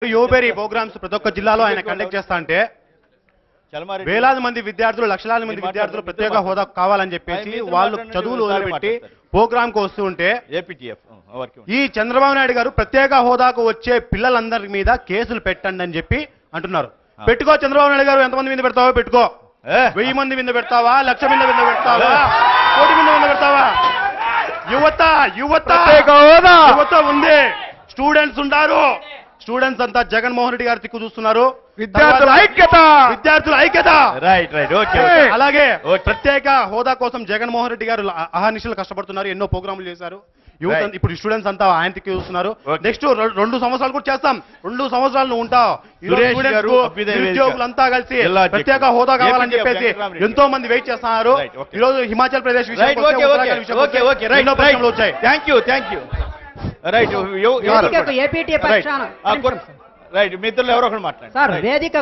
యోబేరి programmes ప్రతి ఒక్క జిల్లాలో ఆయన కండక్ట్ చేస్తా అంటే వేలాది మంది విద్యార్థులు లక్షలాది మంది విద్యార్థులు ప్రత్యేక హోదా కావాలని చెప్పేసి వాళ్ళు చదువులు వదిలిపెట్టి ప్రోగ్రామ్ కు వస్తూ ఉంటే ఈ చంద్రబాబు నాయుడు గారు ప్రత్యేక హోదాకు వచ్చే పిల్లలందరి మీద కేసులు పెట్టండి అని చెప్పి అంటున్నారు. పెట్టుకో చంద్రబాబు నాయుడు గారు, ఎంతమంది మీద పెడతావో పెట్టుకో. 1000 మంది మీద పెడతావా, 1,00,000 మంది మీద పెడతావా, 1,00,00,000 మంది మీద పెడతావా? యువత యువత యువత ఉంది, స్టూడెంట్స్ ఉంటారు. స్టూడెంట్స్ అంతా జగన్మోహన్ రెడ్డి గారి దిక్కు చూస్తున్నారు. విద్యార్థుల ఐక్యత రైట్ రైట్ ఓకే. అలాగే ప్రత్యేక హోదా కోసం జగన్మోహన్ రెడ్డి గారు అహర్నిశలు కష్టపడుతున్నారు, ఎన్నో ప్రోగ్రాములు చేశారు. యూత్ ఇప్పుడు స్టూడెంట్స్ అంతా ఆయన దిక్కు చూస్తున్నారు. నెక్స్ట్ 2 సంవత్సరాలు కూడా చేస్తాం. 2 సంవత్సరాలు నువ్వు ఉంటావు. నిరుద్యోగులంతా కలిసి ప్రత్యేక హోదా కావాలని చెప్పేసి ఎంతో మంది వెయిట్ చేస్తున్నారు. ఈ రోజు హిమాచల్ ప్రదేశ్ ఎన్నో ప్రశ్నలు వచ్చాయి. థ్యాంక్ యూ రైట్ ఏపీటీ పక్షాన రైట్ మిత్రులు ఎవరో ఒకరు మాట్లాడండి.